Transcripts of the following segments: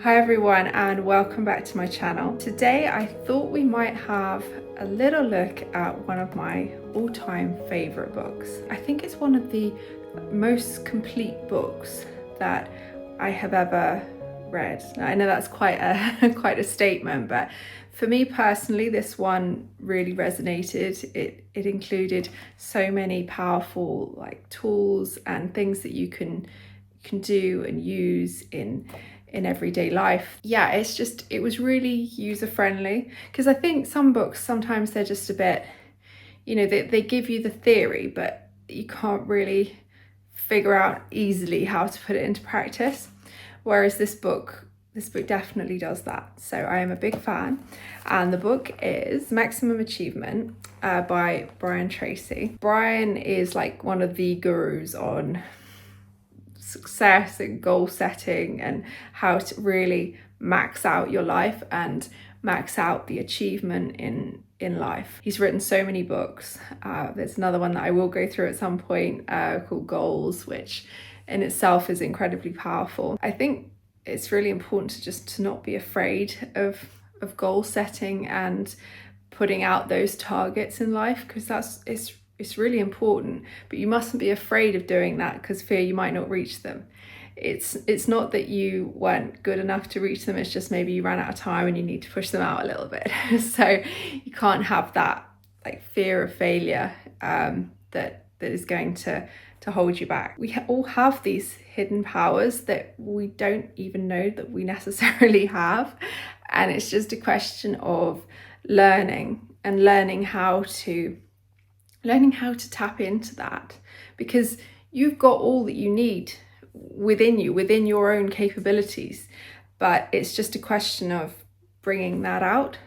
Hi everyone, and welcome back to my channel. Today I thought we might have a little look at one of my all-time favorite books. I think it's one of the most complete books that I have ever read. Now, I know that's quite a statement, but for me personally, this one really resonated. It included so many powerful tools and things that you can do and use in everyday life. Yeah, it was really user-friendly, because I think some books, sometimes they're just a bit, they give you the theory, but you can't really figure out easily how to put it into practice. Whereas this book definitely does that. So I am a big fan. And the book is Maximum Achievement by Tracy. Brian is like one of the gurus on success and goal setting and how to really max out your life and max out the achievement in life. He's written so many books. There's another one that I will go through at some point called Goals, which in itself is incredibly powerful. I think it's really important to not be afraid of goal setting and putting out those targets in life, because it's really important, but you mustn't be afraid of doing that because fear you might not reach them. It's not that you weren't good enough to reach them, it's just maybe you ran out of time and you need to push them out a little bit. So you can't have that fear of failure that is going to hold you back. We all have these hidden powers that we don't even know that we necessarily have, and it's just a question of learning how to tap into that, because you've got all that you need within you, within your own capabilities, but it's just a question of bringing that out.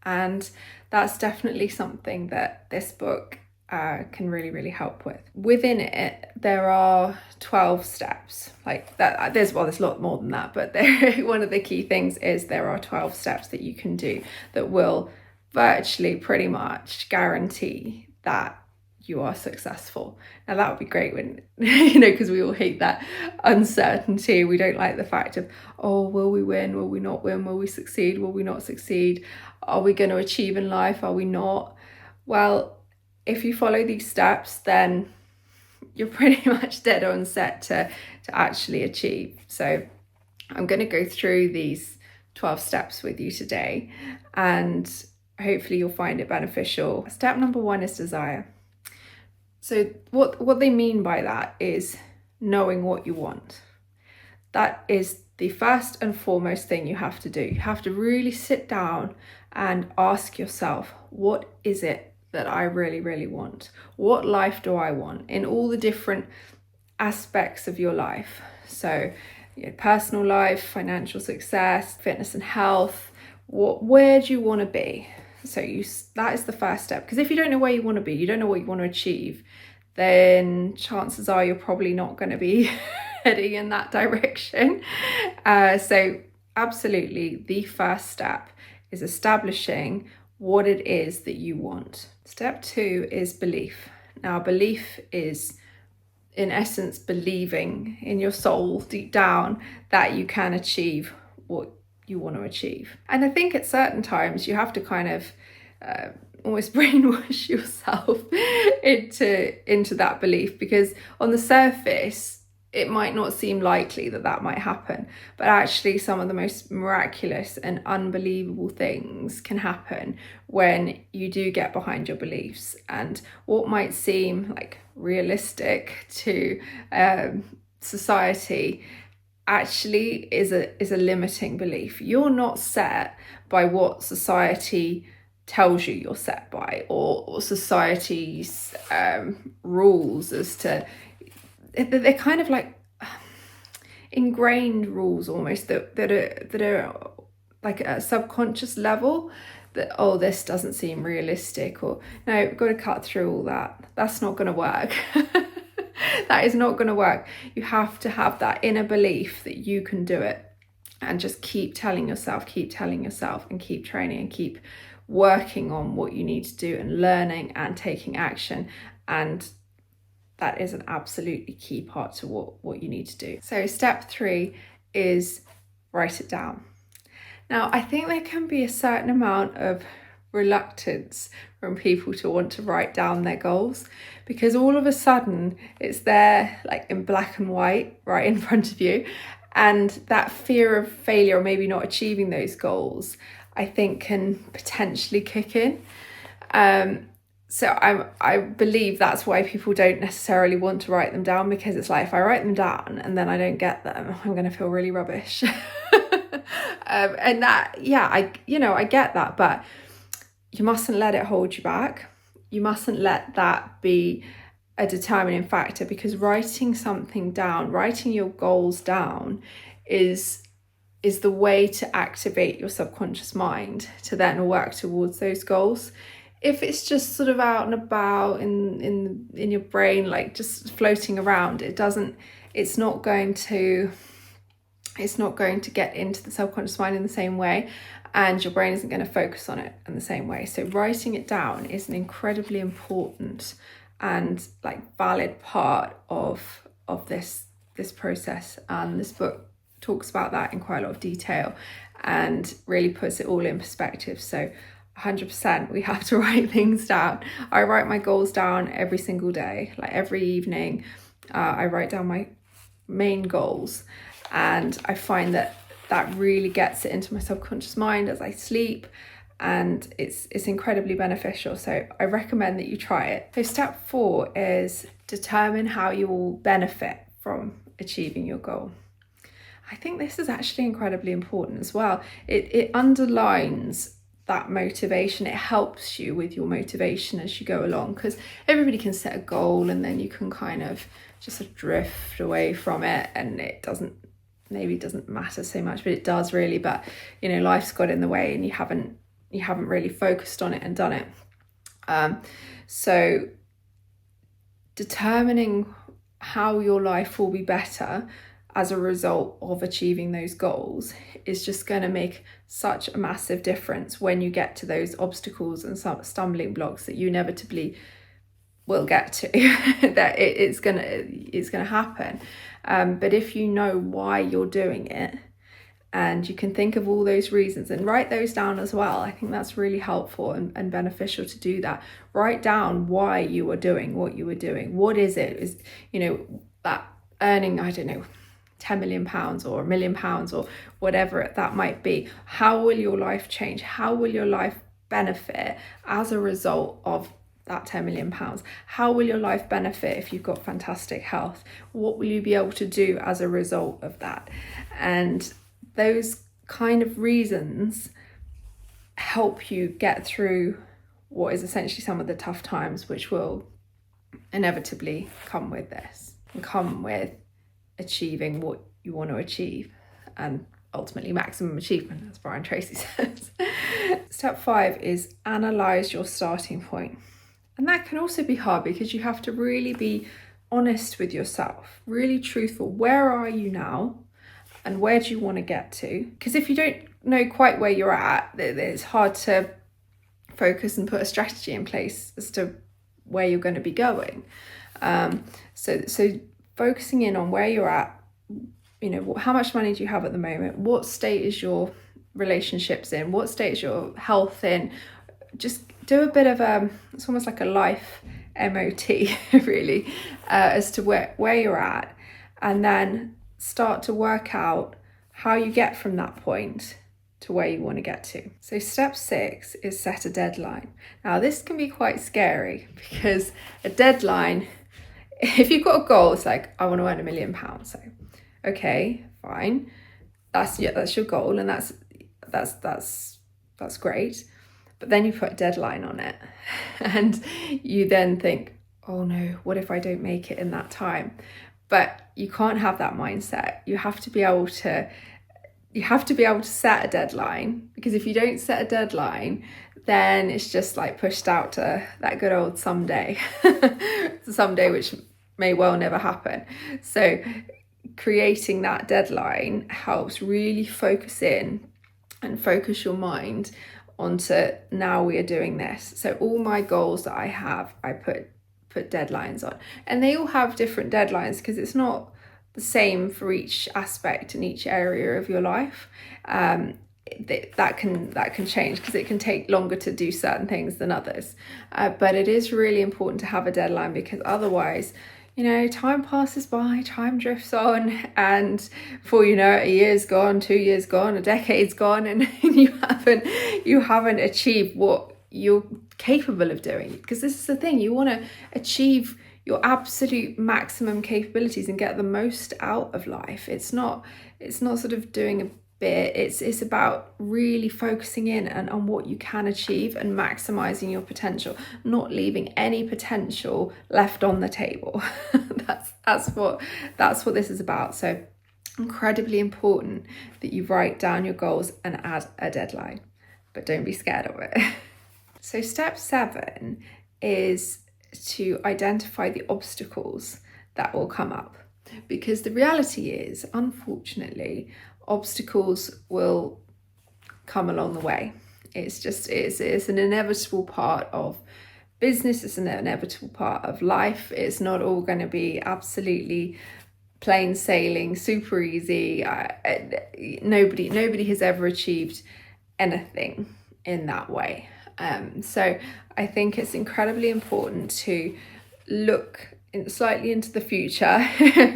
And that's definitely something that this book can really help with. Within it, there are 12 steps like that. There's a lot more than that, but one of the key things is there are 12 steps that you can do that will virtually pretty much guarantee that you are successful. Now that would be great when, because we all hate that uncertainty. We don't like the fact of, oh, will we win? Will we not win? Will we succeed? Will we not succeed? Are we going to achieve in life? Are we not? Well, if you follow these steps, then you're pretty much dead on set to actually achieve. So I'm going to go through these 12 steps with you today, and hopefully you'll find it beneficial. Step number 1 is desire. So what they mean by that is knowing what you want. That is the first and foremost thing you have to do. You have to really sit down and ask yourself, what is it that I really want? What life do I want in all the different aspects of your life? So personal life, financial success, fitness and health. Where do you want to be? So that is the first step, because if you don't know where you want to be, you don't know what you want to achieve, then chances are you're probably not going to be heading in that direction. So absolutely, the first step is establishing what it is that you want. Step 2 is belief. Now, belief is, in essence, believing in your soul deep down that you can achieve what you want to achieve. And I think at certain times you have to kind of almost brainwash yourself into that belief, because on the surface it might not seem likely that might happen, but actually some of the most miraculous and unbelievable things can happen when you do get behind your beliefs. And what might seem like realistic to society actually is a limiting belief. You're not set by what society tells you you're set by, or society's rules as to, they're kind of like ingrained rules almost that are like at a subconscious level, that, oh, this doesn't seem realistic, or no, we've got to cut through all that. That's not going to work. That is not going to work. You have to have that inner belief that you can do it, and just keep telling yourself, and keep training and keep working on what you need to do and learning and taking action. And that is an absolutely key part to what you need to do. So step 3 is write it down. Now, I think there can be a certain amount of reluctance from people to want to write down their goals, because all of a sudden it's there like in black and white right in front of you, and that fear of failure or maybe not achieving those goals, I think, can potentially kick in. So I believe that's why people don't necessarily want to write them down, because it's like, if I write them down and then I don't get them, I'm going to feel really rubbish. And that, yeah, I get that, but you mustn't let it hold you back. You mustn't let that be a determining factor, because writing something down, writing your goals down is the way to activate your subconscious mind to then work towards those goals. If it's just sort of out and about in your brain, like just floating around, it's not going to get into the subconscious mind in the same way, and your brain isn't going to focus on it in the same way. So writing it down is an incredibly important and like valid part of this process, and this book talks about that in quite a lot of detail and really puts it all in perspective. So 100% we have to write things down. I write my goals down every single day, like every evening. I write down my main goals, and I find that really gets it into my subconscious mind as I sleep, and it's incredibly beneficial. So I recommend that you try it. So step 4 is determine how you will benefit from achieving your goal. I think this is actually incredibly important as well. It underlines that motivation. It helps you with your motivation as you go along, because everybody can set a goal and then you can kind of just sort of drift away from it, and it doesn't matter so much, but it does really. But life's got in the way and you haven't really focused on it and done it. So determining how your life will be better as a result of achieving those goals is just going to make such a massive difference when you get to those obstacles and some stumbling blocks that you inevitably will get to. That it's gonna happen. But if you know why you're doing it, and you can think of all those reasons and write those down as well, I think that's really helpful and beneficial to do that. Write down why you were doing what you were doing. What is it? Is that earning, I don't know, £10 million or £1 million or whatever that might be? How will your life change? How will your life benefit as a result of that £10 million? How will your life benefit if you've got fantastic health? What will you be able to do as a result of that? And those kind of reasons help you get through what is essentially some of the tough times, which will inevitably come with this and come with achieving what you want to achieve, and ultimately maximum achievement, as Brian Tracy says. Step 5 is analyze your starting point. And that can also be hard, because you have to really be honest with yourself, really truthful. Where are you now and where do you want to get to? Because if you don't know quite where you're at, it's hard to focus and put a strategy in place as to where you're going to be going. So focusing in on where you're at, how much money do you have at the moment? What state is your relationships in? What state is your health in? Just do a bit of it's almost like a life MOT really, as to where you're at, and then start to work out how you get from that point to where you want to get to. So step 6 is set a deadline. Now this can be quite scary, because a deadline, if you've got a goal, it's like, I want to earn £1 million. So, okay, fine. That's your goal, and that's great. But then you put a deadline on it, and you then think, oh no, what if I don't make it in that time? But you can't have that mindset. You have to be able to set a deadline, because if you don't set a deadline, then it's just like pushed out to that good old someday. Someday which may well never happen. So creating that deadline helps really focus in and focus your mind onto, now we are doing this. So all my goals that I have, I put deadlines on, and they all have different deadlines, because it's not the same for each aspect and each area of your life. That can change because it can take longer to do certain things than others. But it is really important to have a deadline, because otherwise, time passes by, time drifts on, and before you know it, a year's gone, 2 years gone, a decade's gone, and you haven't achieved what you're capable of doing. Because this is the thing, you want to achieve your absolute maximum capabilities and get the most out of life. It's not sort of doing a bit, it's about really focusing in on what you can achieve and maximizing your potential, not leaving any potential left on the table. that's what this is about. So incredibly important that you write down your goals and add a deadline, but don't be scared of it. So step 7 is to identify the obstacles that will come up, because the reality is, unfortunately, obstacles will come along the way. It's an inevitable part of business. It's an inevitable part of life. It's not all going to be absolutely plain sailing, super easy. Nobody has ever achieved anything in that way. So I think it's incredibly important to look slightly into the future,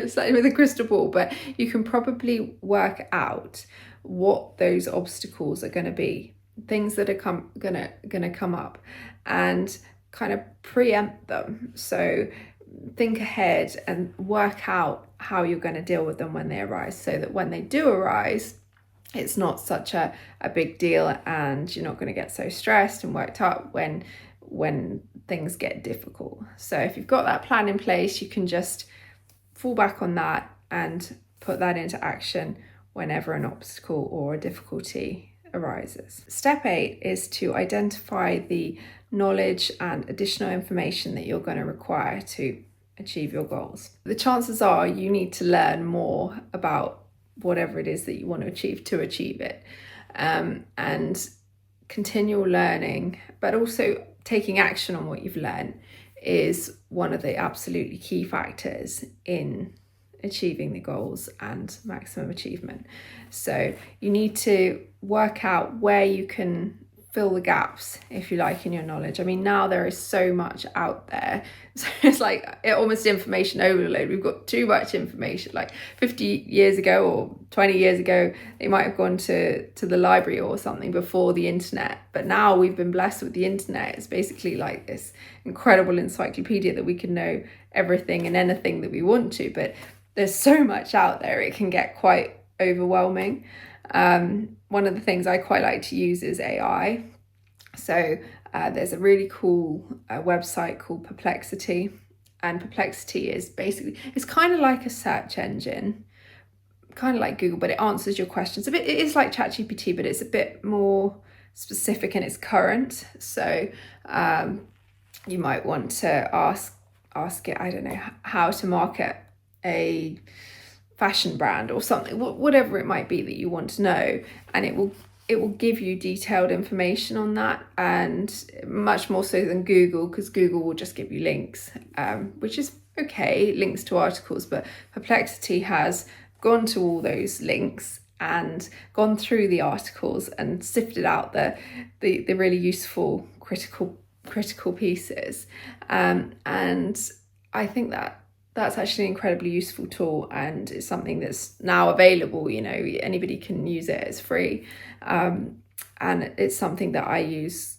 slightly with a crystal ball, but you can probably work out what those obstacles are going to be, things that are going to come up, and kind of preempt them. So think ahead and work out how you're going to deal with them when they arise, so that when they do arise, it's not such a big deal, and you're not going to get so stressed and worked up when things get difficult. So if you've got that plan in place, you can just fall back on that and put that into action whenever an obstacle or a difficulty arises. Step 8 is to identify the knowledge and additional information that you're going to require to achieve your goals. The chances are you need to learn more about whatever it is that you want to achieve it. And continual learning, but also taking action on what you've learned, is one of the absolutely key factors in achieving the goals and maximum achievement. So you need to work out where you can fill the gaps, if you like, in your knowledge. I mean, now there is so much out there, so it's like almost information overload. We've got too much information. Like 50 years ago or 20 years ago, they might have gone to the library or something before the internet, but now we've been blessed with the internet. It's basically like this incredible encyclopedia that we can know everything and anything that we want to, but there's so much out there, it can get quite overwhelming. One of the things I quite like to use is AI. So there's a really cool website called Perplexity, and Perplexity is basically, it's kind of like a search engine, kind of like Google, but it answers your questions. It is like ChatGPT, but it's a bit more specific and it's current. So you might want to ask it, I don't know, how to market a fashion brand or something, whatever it might be that you want to know, and it will give you detailed information on that, and much more so than Google, because Google will just give you links, which is okay, links to articles, but Perplexity has gone to all those links and gone through the articles and sifted out the really useful critical pieces, and I think that's actually an incredibly useful tool, and it's something that's now available. Anybody can use it. It's free, and it's something that I use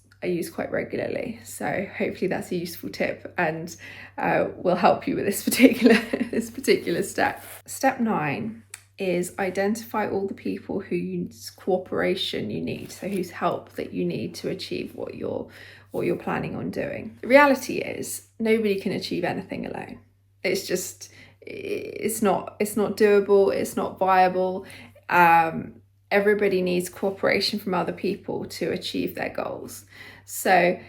quite regularly. So hopefully that's a useful tip and will help you with this particular step. Step 9 is identify all the people whose cooperation you need, so whose help that you need to achieve what you're planning on doing. The reality is nobody can achieve anything alone. It's not doable, it's not viable. Everybody needs cooperation from other people to achieve their goals. So,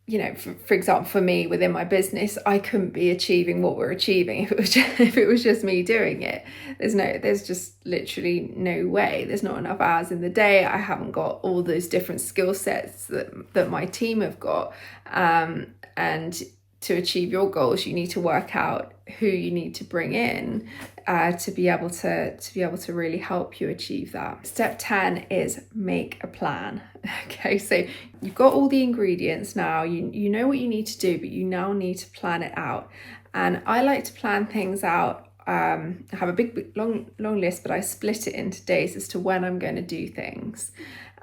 for example, for me within my business, I couldn't be achieving what we're achieving if it was just me doing it. There's just literally no way. There's not enough hours in the day. I haven't got all those different skill sets that my team have got, and to achieve your goals, you need to work out who you need to bring in to be able to really help you achieve that. Step 10 is make a plan. Okay, so you've got all the ingredients now, you know what you need to do, but you now need to plan it out. And I like to plan things out. I have a big long list, but I split it into days as to when I'm going to do things.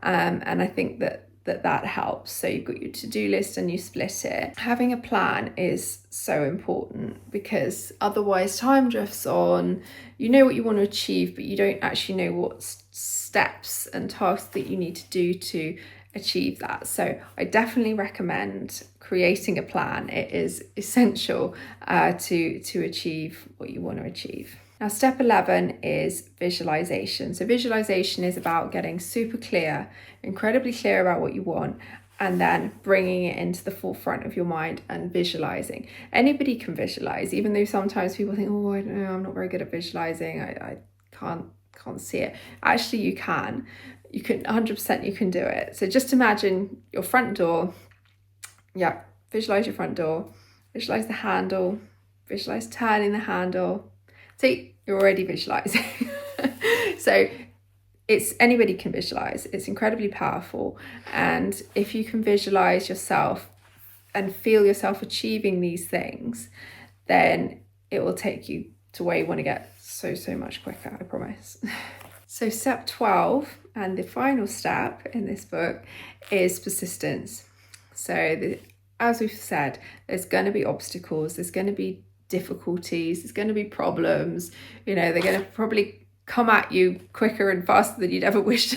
And I think that helps. So you've got your to-do list and you split it. Having a plan is so important, because otherwise time drifts on. You know what you want to achieve, but you don't actually know what steps and tasks that you need to do to achieve that. So I definitely recommend creating a plan. It is essential to achieve what you want to achieve. Now, step 11 is visualization. So visualization is about getting super clear, incredibly clear about what you want, and then bringing it into the forefront of your mind and visualizing. Anybody can visualize, even though sometimes people think, oh, I don't know, I'm not very good at visualizing. I can't see it. Actually, you can. You can 100%, you can do it. So just imagine your front door. Yeah, visualize your front door. Visualize the handle. Visualize turning the handle. See, you're already visualizing. So anybody can visualize. It's incredibly powerful. And if you can visualize yourself and feel yourself achieving these things, then it will take you to where you want to get so much quicker, I promise. So step 12, and the final step in this book, is persistence. So as we've said, there's going to be obstacles, there's going to be difficulties, there's going to be problems. You know, they're going to probably come at you quicker and faster than you'd ever wish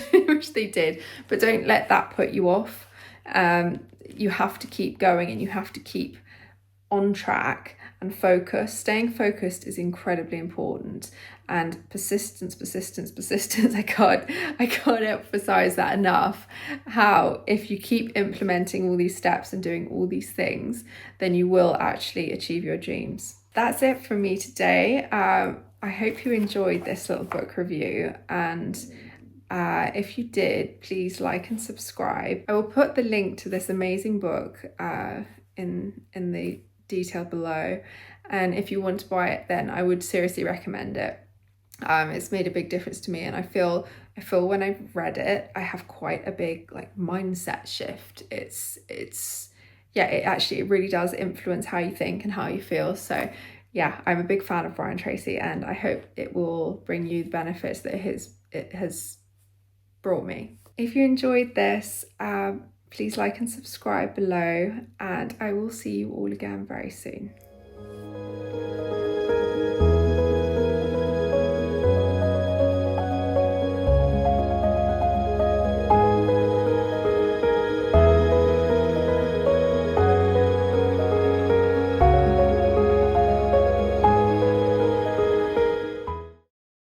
they did. But don't let that put you off. You have to keep going, and you have to keep on track and focus. Staying focused is incredibly important, and persistence. I can't emphasize that enough. How if you keep implementing all these steps and doing all these things, then you will actually achieve your dreams. That's it from me today. I hope you enjoyed this little book review, and if you did, please like and subscribe. I will put the link to this amazing book in the detail below, and if you want to buy it, then I would seriously recommend it. It's made a big difference to me, and I feel when I've read it, I have quite a big mindset shift. It really does influence how you think and how you feel. So yeah, I'm a big fan of Brian Tracy, and I hope it will bring you the benefits that it has brought me. If you enjoyed this, please like and subscribe below, and I will see you all again very soon.